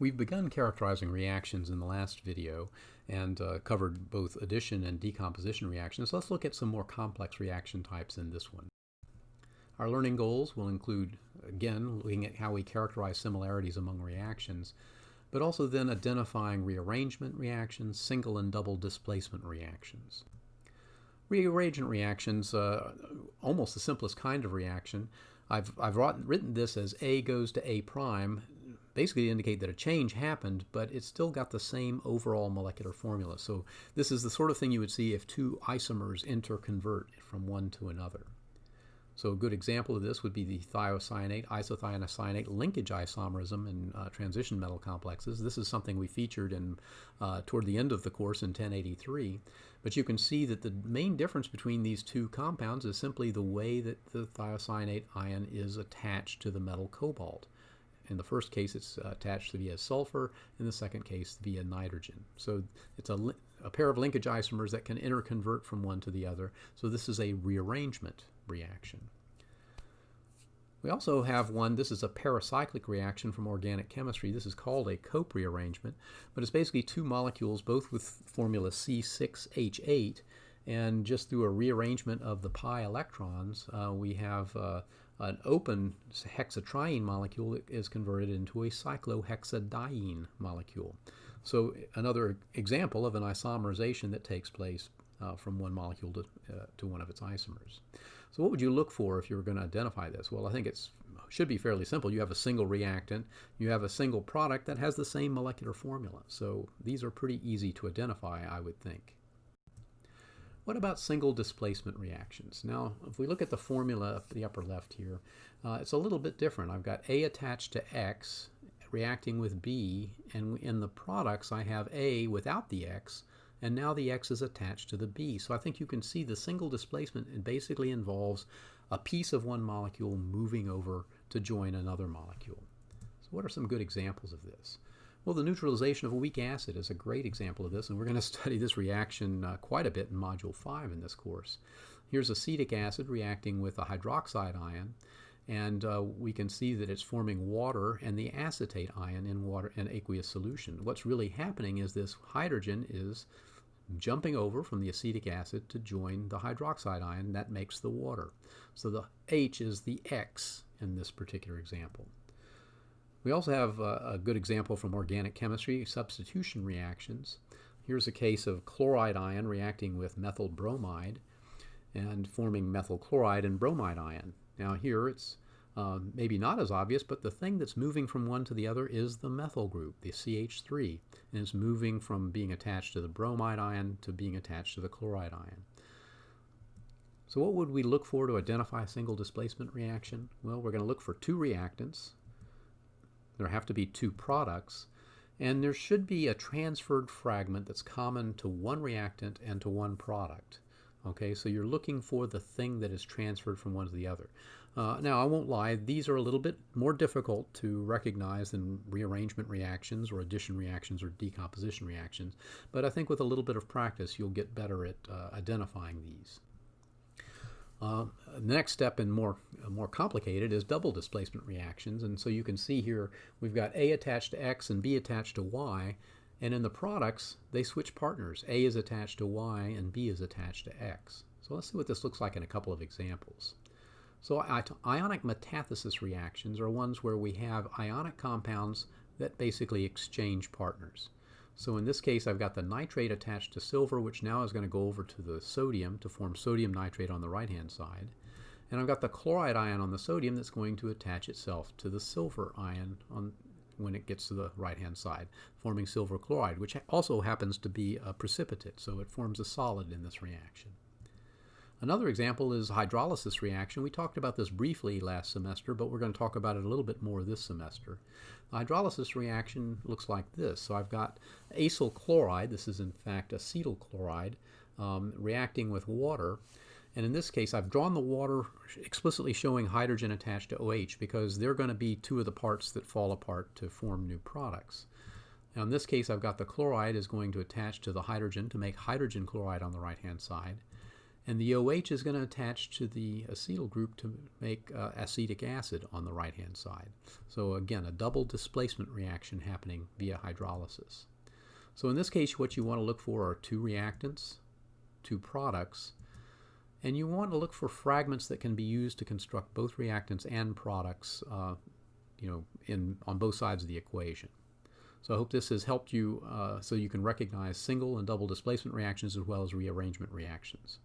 We've begun characterizing reactions in the last video and covered both addition and decomposition reactions. Let's look at some more complex reaction types in this one. Our learning goals will include, again, looking at how we characterize similarities among reactions, but also then identifying rearrangement reactions, single and double displacement reactions. Rearrangement reactions, almost the simplest kind of reaction. I've written this as A goes to A prime, basically to indicate that a change happened, but it's still got the same overall molecular formula. So this is the sort of thing you would see if two isomers interconvert from one to another. So a good example of this would be the thiocyanate, isothiocyanate linkage isomerism in transition metal complexes. This is something we featured toward the end of the course in 1083. But you can see that the main difference between these two compounds is simply the way that the thiocyanate ion is attached to the metal cobalt. In the first case, it's attached via sulfur. In the second case, via nitrogen. So it's a pair of linkage isomers that can interconvert from one to the other. So this is a rearrangement reaction. We also have one, this is a paracyclic reaction from organic chemistry. This is called a cope rearrangement, but it's basically two molecules, both with formula C6H8, and just through a rearrangement of the pi electrons, we have an open hexatriene molecule that is converted into a cyclohexadiene molecule. So another example of an isomerization that takes place from one molecule to one of its isomers. So what would you look for if you were going to identify this? Well, I think it should be fairly simple. You have a single reactant, you have a single product that has the same molecular formula. So these are pretty easy to identify, I would think. What about single displacement reactions? Now, if we look at the formula up the upper left here, it's a little bit different. I've got A attached to X reacting with B, and in the products I have A without the X, and now the X is attached to the B. So I think you can see the single displacement, it basically involves a piece of one molecule moving over to join another molecule. So what are some good examples of this? Well, the neutralization of a weak acid is a great example of this, and we're going to study this reaction quite a bit in Module 5 in this course. Here's acetic acid reacting with a hydroxide ion, and we can see that it's forming water and the acetate ion in water and aqueous solution. What's really happening is this hydrogen is jumping over from the acetic acid to join the hydroxide ion. That makes the water. So the H is the X in this particular example. We also have a good example from organic chemistry, substitution reactions. Here's a case of chloride ion reacting with methyl bromide and forming methyl chloride and bromide ion. Now here it's maybe not as obvious, but the thing that's moving from one to the other is the methyl group, the CH3, and it's moving from being attached to the bromide ion to being attached to the chloride ion. So what would we look for to identify a single displacement reaction? Well, we're going to look for two reactants. There have to be two products, and there should be a transferred fragment that's common to one reactant and to one product. Okay, so you're looking for the thing that is transferred from one to the other. Now, I won't lie, these are a little bit more difficult to recognize than rearrangement reactions or addition reactions or decomposition reactions, but I think with a little bit of practice you'll get better at identifying these. The next step and more complicated is double displacement reactions, and so you can see here we've got A attached to X and B attached to Y, and in the products they switch partners. A is attached to Y and B is attached to X. So let's see what this looks like in a couple of examples. So ionic metathesis reactions are ones where we have ionic compounds that basically exchange partners. So in this case I've got the nitrate attached to silver, which now is going to go over to the sodium to form sodium nitrate on the right hand side. And I've got the chloride ion on the sodium that's going to attach itself to the silver ion when it gets to the right hand side, forming silver chloride, which also happens to be a precipitate, so it forms a solid in this reaction. Another example is hydrolysis reaction. We talked about this briefly last semester, but we're going to talk about it a little bit more this semester. The hydrolysis reaction looks like this. So I've got acyl chloride, this is in fact acetyl chloride, reacting with water. And in this case, I've drawn the water explicitly showing hydrogen attached to OH because they're going to be two of the parts that fall apart to form new products. Now in this case, I've got the chloride is going to attach to the hydrogen to make hydrogen chloride on the right-hand side. And the OH is going to attach to the acetyl group to make acetic acid on the right-hand side. So again, a double displacement reaction happening via hydrolysis. So in this case, what you want to look for are two reactants, two products, and you want to look for fragments that can be used to construct both reactants and products on both sides of the equation. So I hope this has helped you so you can recognize single and double displacement reactions as well as rearrangement reactions.